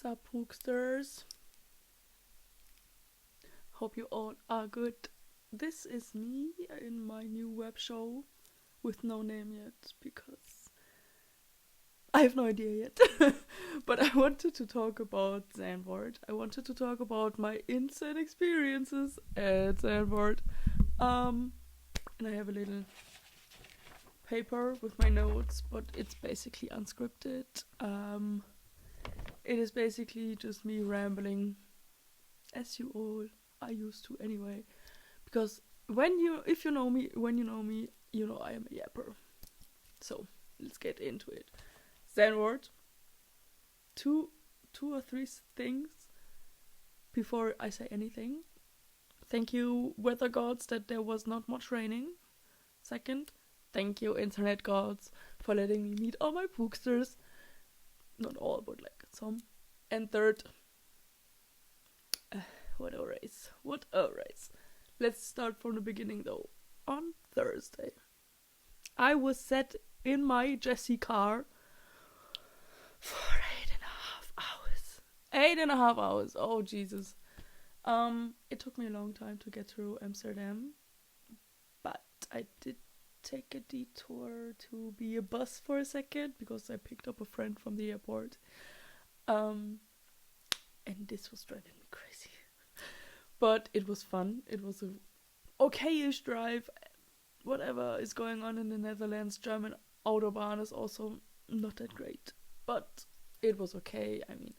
What's up, Hooksters? Hope you all are good. This is me in my new web show with no name yet because I have no idea yet. But I wanted to talk about Zandvoort. I wanted to talk about my insane experiences at Zandvoort. And I have a little paper with my notes, but it's basically unscripted. It is basically just me rambling, as you all are used to anyway. Because when you know me, you know I am a yapper. So let's get into it. Zandvoort. Two or three things before I say anything. Thank you, weather gods, that there was not much raining. Second, thank you, internet gods, for letting me meet all my pooksters. Not all, but like some. And third, what a race. Let's start from the beginning though. On Thursday, I was sat in my Jessy car for 8.5 hours. 8.5 hours, oh Jesus. It took me a long time to get through Amsterdam, but I did take a detour to be a bus for a second because I picked up a friend from the airport. And this was driving me crazy. But it was fun. It was a okay-ish drive. Whatever is going on in the Netherlands, German Autobahn is also not that great. But it was okay. I mean,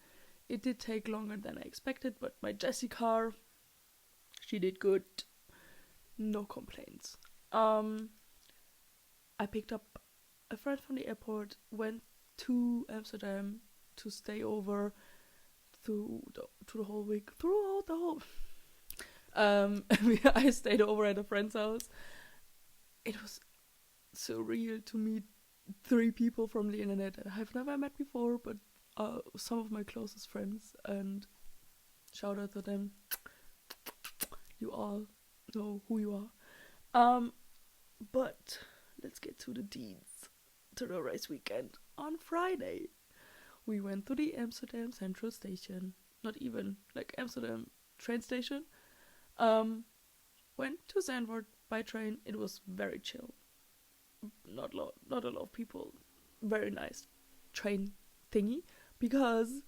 it did take longer than I expected, but my Jessy car, she did good. No complaints. I picked up a friend from the airport, went to Amsterdam to stay over throughout the whole. I stayed over at a friend's house. It was surreal to meet 3 people from the internet that I've never met before, but some of my closest friends, and shout out to them. You all know who you are. But let's get to the deeds, to the race weekend. On Friday, we went to the Amsterdam Central Station. Not even, like Amsterdam train station. Went to Zandvoort by train. It was very chill. Not a lot of people. Very nice train thingy. Because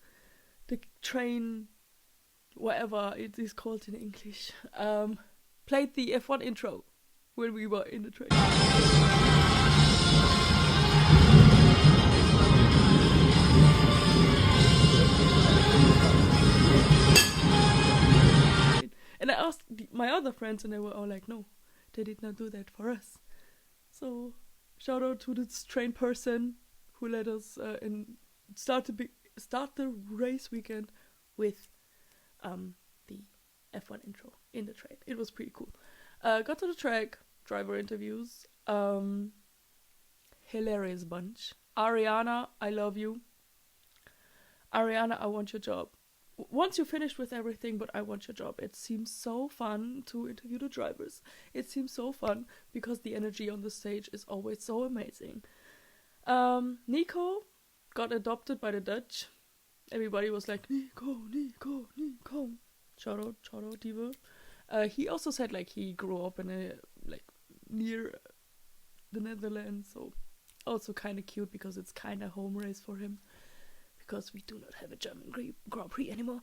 the train, whatever it is called in English, played the F1 intro when we were in the train. And I asked my other friends, and they were all like, no, they did not do that for us. So, shout out to this train person who let us start the race weekend with the F1 intro in the train. It was pretty cool. Got to the track, driver interviews. Hilarious bunch. Ariana, I love you. Ariana, I want your job. Once you finished with everything, but I want your job. It seems so fun to interview the drivers. It seems so fun because the energy on the stage is always so amazing. Nico got adopted by the Dutch. Everybody was like, Nico. Shout out, Diva. He also said like he grew up in near the Netherlands, so also kind of cute because it's kind of home race for him. Because we do not have a German Grand Prix anymore.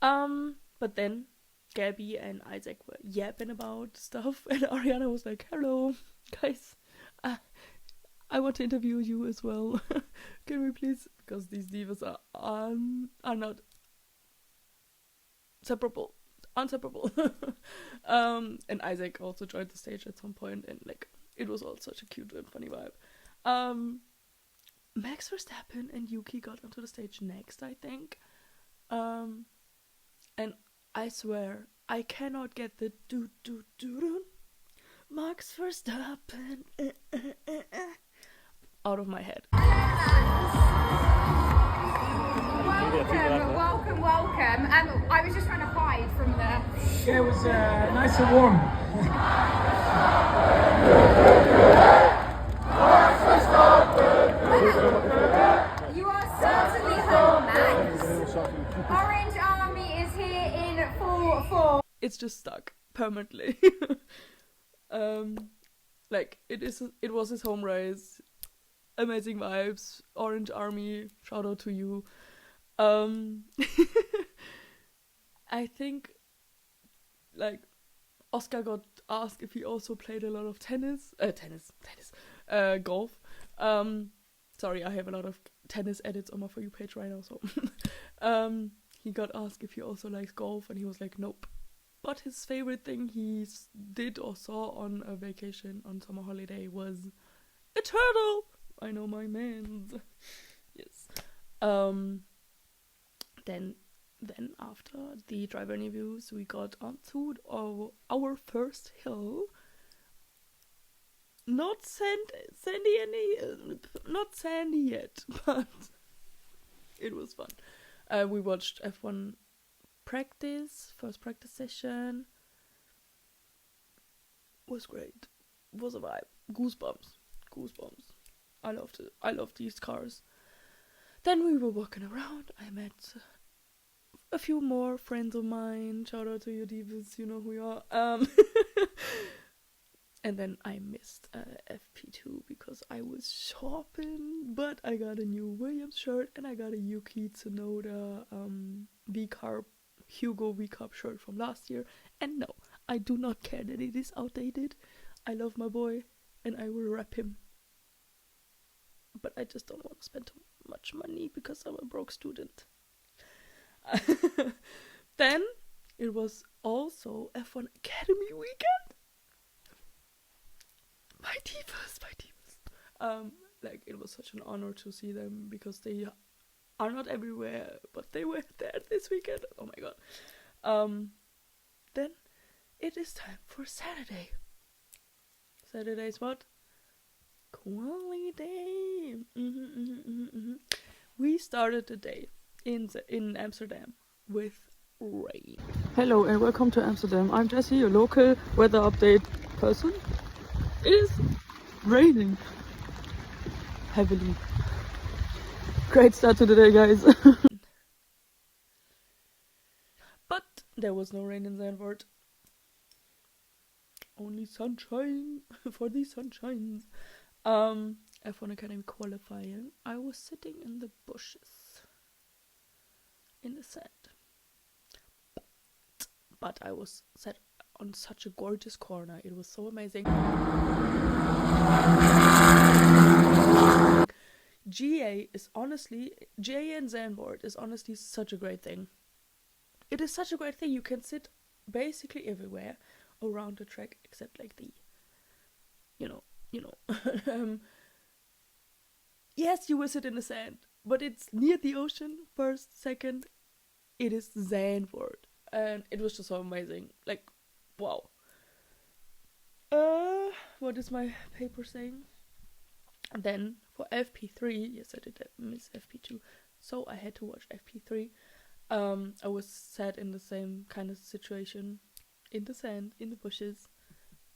But then Gabby and Isaac were yapping about stuff, and Ariana was like, hello, guys, I want to interview you as well. Can we please? Because these divas are not inseparable. And Isaac also joined the stage at some point, and like it was all such a cute and funny vibe. Max Verstappen and Yuki got onto the stage next, I think. And I swear, I cannot get the do Max Verstappen out of my head. Welcome. I was just trying to hide from the... Yeah, it was nice and warm. You are certainly home, Max. Orange Army is here in full force. It's just stuck permanently. Like it was his home race. Amazing vibes. Orange Army, shout out to you. I think like Oscar got asked if he also played a lot of golf. Sorry, I have a lot of tennis edits on my For You page right now, so he got asked if he also likes golf, and he was like, nope. But his favorite thing he did or saw on a vacation on summer holiday was a turtle. I know my man's. Yes. Then after the driver interviews, we got onto our first hill. Not sandy yet, but it was fun. We watched F1 first practice session. Was great. Was a vibe. Goosebumps. I loved these cars. Then we were walking around. I met a few more friends of mine. Shout out to you divas, you know who you are. And then I missed FP2 because I was shopping, but I got a new Williams shirt and I got a Yuki Tsunoda Hugo V-Carb shirt from last year. And no, I do not care that it is outdated. I love my boy and I will rep him. But I just don't want to spend too much money because I'm a broke student. Then it was also F1 Academy weekend. My divas. Like it was such an honor to see them because they are not everywhere, but they were there this weekend. Oh my god. Then it is time for Saturday. Saturday's what? Quality day. We started the day in Amsterdam with rain. Hello and welcome to Amsterdam. I'm Jessy, a local weather update person. It is raining heavily. Great start to the day, guys. But there was no rain in Zandvoort. Only sunshine for the sunshines. F1 Academy qualifying. I was sitting in the bushes. In the sand. But I was set on such a gorgeous corner. It was so amazing. GA in Zandvoort is honestly such a great thing. It is such a great thing. You can sit basically everywhere around the track except like yes, you will sit in the sand, but it's near the ocean. First, second, it is Zandvoort, and it was just so amazing. Like, wow. What is my paper saying? And then for FP3, yes, I did miss FP2, so I had to watch FP3. I was sat in the same kind of situation, in the sand, in the bushes.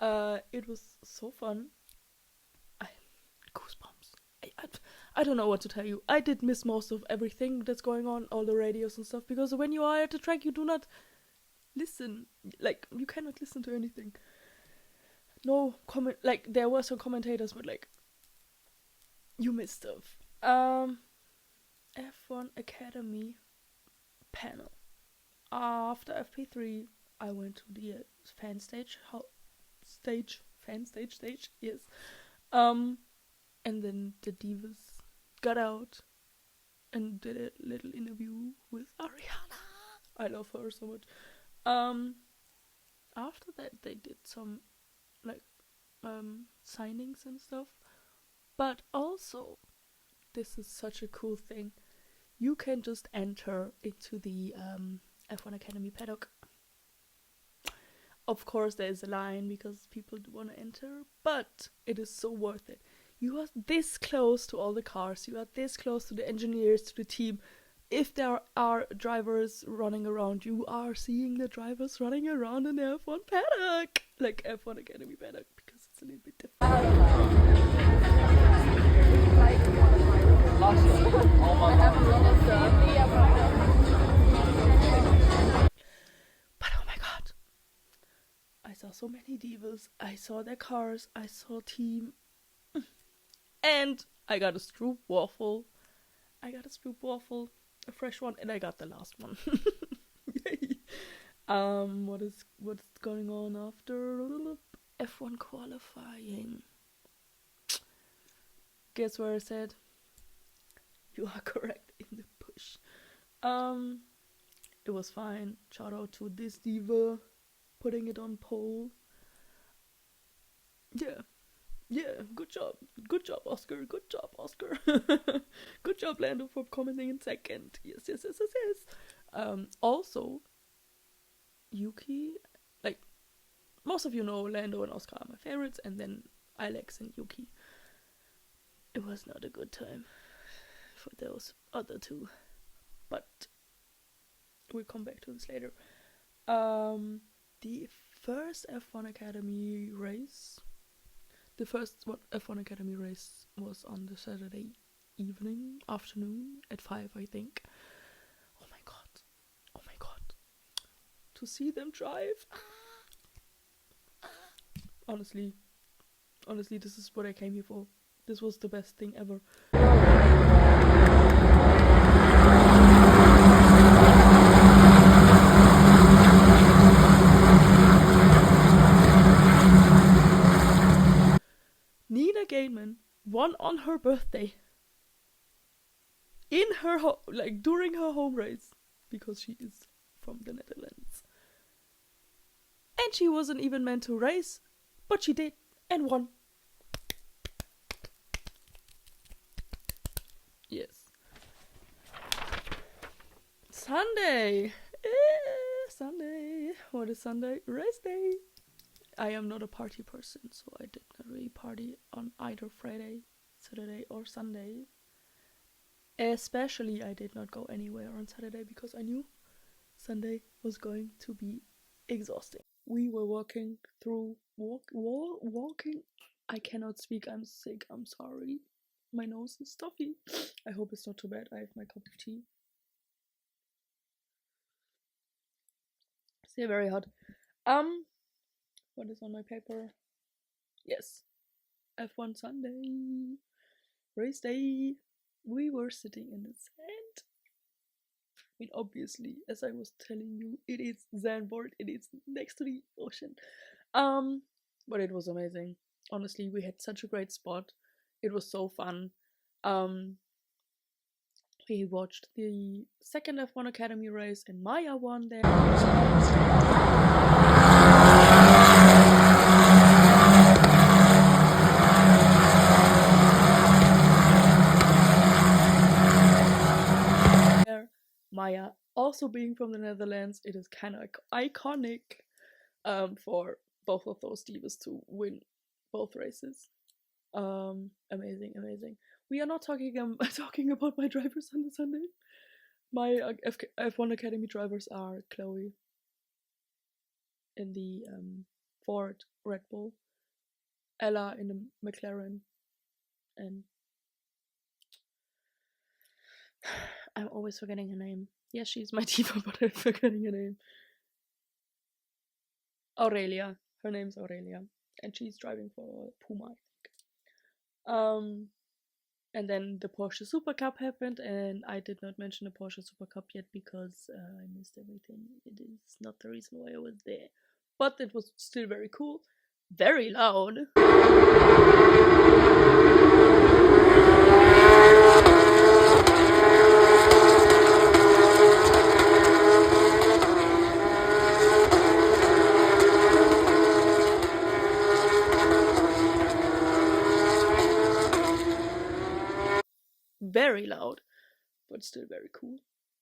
It was so fun. Goosebumps. I don't know what to tell you. I did miss most of everything that's going on, all the radios and stuff, because when you are at the track, you do not listen. Like, you cannot listen to anything. No comment. Like, there were some commentators, but like, you missed stuff. F1 Academy panel. After FP3, I went to the fan stage. Fan stage, yes. And then the divas got out and did a little interview with Ariana. I love her so much. After that, they did some signings and stuff. But also, this is such a cool thing. You can just enter into the F1 Academy paddock. Of course, there is a line because people want to enter, but it is so worth it. You are this close to all the cars. You are this close to the engineers, to the team. If there are drivers running around, you are seeing the drivers running around in the F1 paddock. Like F1 Academy paddock, because it's a little bit different. so many divas. I saw their cars. I saw team. And I got a stroop waffle. A fresh one, and I got the last one. Yay. What's going on after F1 qualifying? Guess where I said? You are correct, in the push. It was fine. Shout out to this diva putting it on pole. Yeah, good job, Oscar. Good job, Lando, for commenting in second. Yes. Also, Yuki, like, most of you know, Lando and Oscar are my favorites, and then Alex and Yuki. It was not a good time for those other two, but we'll come back to this later. The first F1 Academy race. The first F1 Academy race was on the Saturday afternoon at 5, I think. Oh my god. To see them drive. Honestly, this is what I came here for. This was the best thing ever. Nina Gaiman won on her birthday. In her during her home race, because she is from the Netherlands. And she wasn't even meant to race, but she did and won. Yes. Sunday. Sunday. What is Sunday? Race day. I am not a party person, so I did not really party on either Friday, Saturday, or Sunday. Especially, I did not go anywhere on Saturday because I knew Sunday was going to be exhausting. We were walking. I cannot speak. I'm sick. I'm sorry. My nose is stuffy. I hope it's not too bad. I have my cup of tea. Still very hot. What is on my paper? Yes. F1 Sunday. Race day. We were sitting in the sand. I mean, obviously, as I was telling you, it is Zandvoort. It is next to the ocean. But it was amazing. Honestly, we had such a great spot. It was so fun. We watched the second F1 Academy race, and Maya won there. Maya, also being from the Netherlands, it is kind of iconic for both of those divas to win both races. Amazing. We are not talking about my drivers on the Sunday. My F1 Academy drivers are Chloe in the Ford Red Bull, Ella in the McLaren, and I'm always forgetting her name. Yes, she's my diva, but I'm forgetting her name. Aurelia. Her name's Aurelia, and she's driving for Puma, I think. And then the Porsche Super Cup happened, and I did not mention the Porsche Super Cup yet because I missed everything. It is not the reason why I was there. But it was still very cool. Very loud. Very loud, but still very cool.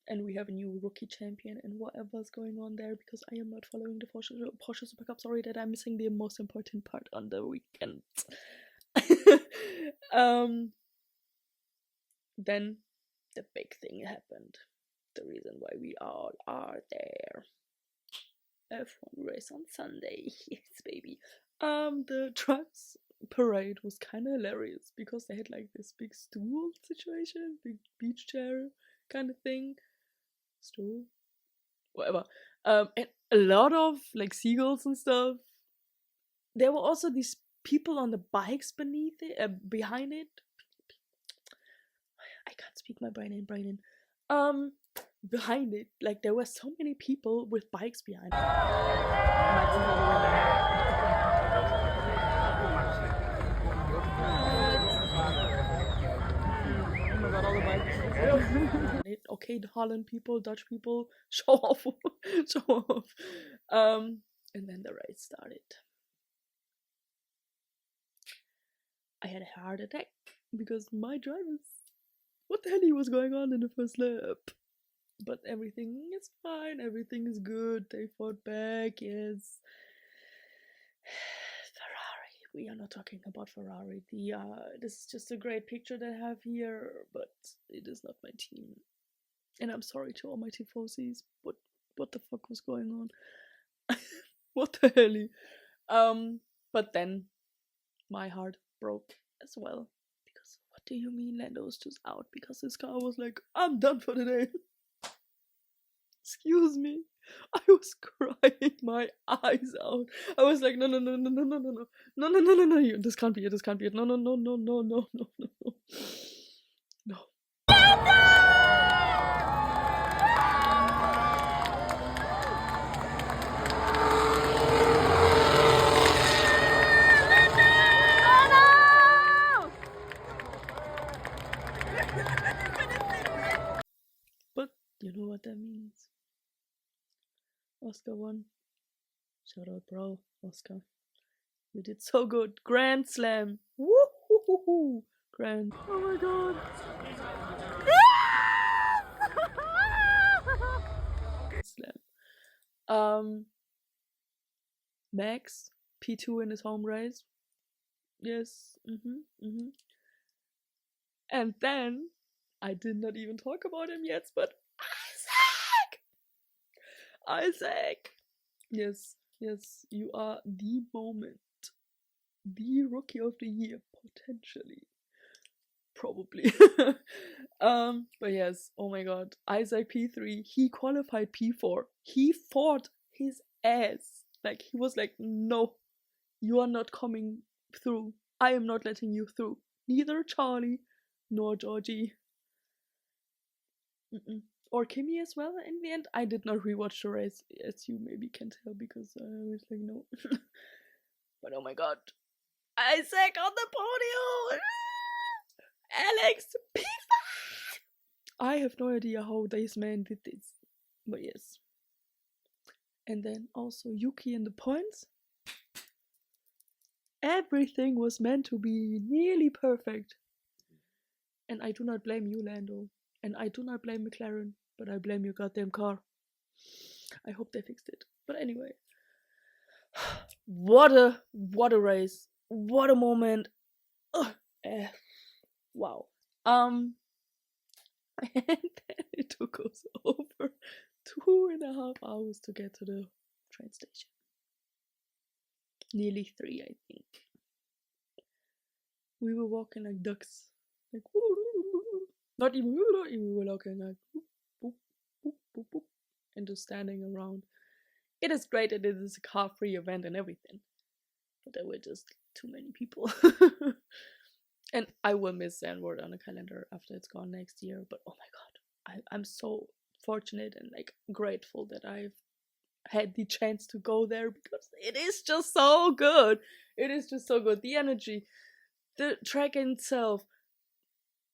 And we have a new rookie champion and whatever's going on there because I am not following the Porsche Super Cup. Sorry that I'm missing the most important part on the weekend. Then the big thing happened. The reason why we all are there. F1 race on Sunday. Yes, baby. The trucks parade was kind of hilarious because they had like this big stool situation, big beach chair kind of thing. Stool? Whatever. And a lot of like seagulls and stuff. there were also these people on the bikes behind it. I can't speak my brain in. Behind it, like there were so many people with bikes behind it. Oh my god, all the bikes. Okay, the Holland people, Dutch people, show off. Show off. And then the race started. I had a heart attack because my drivers, what the hell was going on in the first lap? But everything is fine, everything is good. They fought back, yes. Ferrari. We are not talking about Ferrari. This is just a great picture that I have here, but it is not my team. And I'm sorry to all my tifosis, but what the fuck was going on? What the hell? But then my heart broke as well. Because what do you mean Lando's just out? Because this car was like, I'm done for the day. Excuse me. I was crying my eyes out. I was like, no. This can't be it. No. No. But you know what that means. Oscar won. Shout out, bro. Oscar. You did so good. Grand Slam. Woo-hoo-hoo-hoo. Grand. Oh my god. Slam. Max, P2 in his home race. Yes. And then, I did not even talk about him yet, but Isaac! Yes, you are the moment. The rookie of the year, potentially. Probably. But yes, oh my god. Isaac P3, he qualified P4. He fought his ass. Like, he was like, no, you are not coming through. I am not letting you through. Neither Charlie nor Georgie. Or Kimmy as well in the end. I did not rewatch the race, as you maybe can tell, because I was like, no. But oh my god. Isaac on the podium! Alex P5! I have no idea how this man did this. But yes. And then also Yuki in the points. Everything was meant to be nearly perfect. And I do not blame you, Lando. And I do not blame McLaren. But I blame your goddamn car. I hope they fixed it. But anyway. What a race. What a moment. Wow. And then it took us over 2.5 hours to get to the train station. Nearly 3, I think. We were walking like ducks. Like, not even, we were walking like, boop, boop, boop, boop, and just standing around. It is great that it is a car-free event and everything. But there were just too many people. And I will miss Zandvoort on the calendar after it's gone next year. But oh my god, I'm so fortunate and like grateful that I've had the chance to go there, because it is just so good. It is just so good. The energy, the track in itself.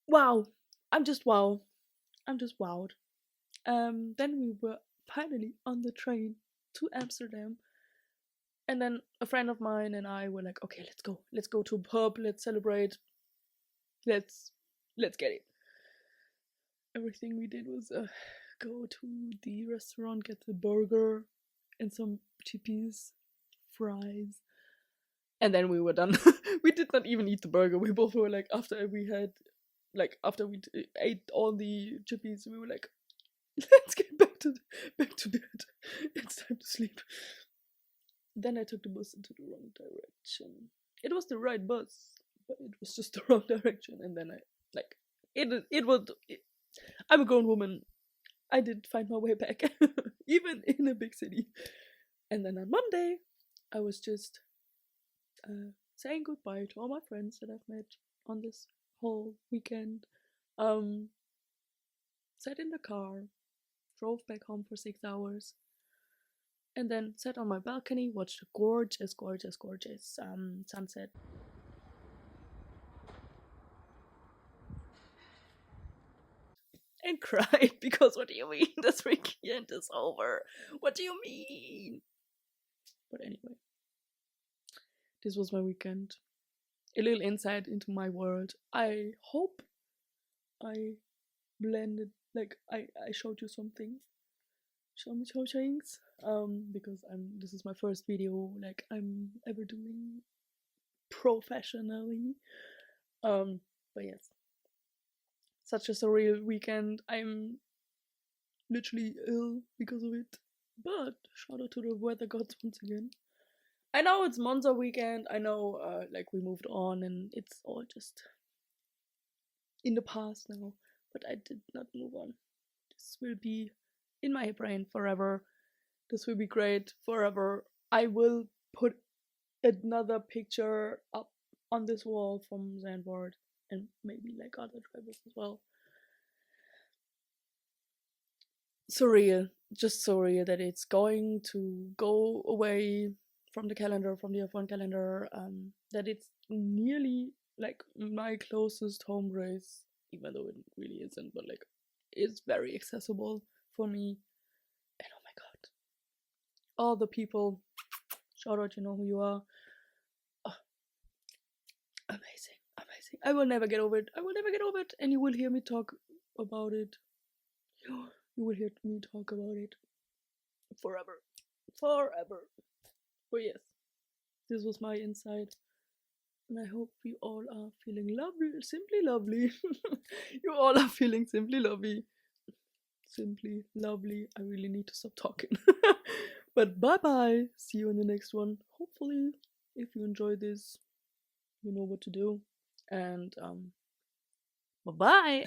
Wow. I'm just wowed. Then we were finally on the train to Amsterdam. And then a friend of mine and I were like, okay, let's go to a pub, let's celebrate, let's get it. Everything we did was go to the restaurant, get the burger and some chippies, fries, and then we were done. We did not even eat the burger. We both were like, after we ate all the chippies, we were like, let's get back to bed. It's time to sleep. Then I took the bus into the wrong direction. It was the right bus, but it was just the wrong direction. And then I'm a grown woman. I did find my way back, even in a big city. And then on Monday, I was just saying goodbye to all my friends that I've met on this whole weekend. Um, sat in the car, drove back home for 6 hours, and then sat on my balcony, watched a gorgeous, gorgeous, gorgeous sunset. And cried because what do you mean? This weekend is over. What do you mean? But anyway, this was my weekend. A little insight into my world. I hope I blended, like I showed you something. Show me some things. Because this is my first video like I'm ever doing professionally. But yes, such a surreal weekend. I'm literally ill because of it. But shout out to the weather gods once again. I know it's Monza weekend. I know, like we moved on and it's all just in the past now. But I did not move on. This will be in my brain forever. This will be great forever. I will put another picture up on this wall from Zandvoort and maybe like other drivers as well. Surreal, just surreal that it's going to go away from the calendar, from the F1 calendar. That it's nearly like my closest home race, even though it really isn't, but like it's very accessible for me. And oh my god, all the people, shout out, you know who you are. Oh, amazing, amazing. I will never get over it. I will never get over it, and you will hear me talk about it. You will hear me talk about it forever. Forever. But yes, this was my insight. And I hope you all are feeling lovely, simply lovely. You all are feeling simply lovely. Simply lovely. I really need to stop talking. But bye bye. See you in the next one. Hopefully, if you enjoyed this, you know what to do. And bye bye.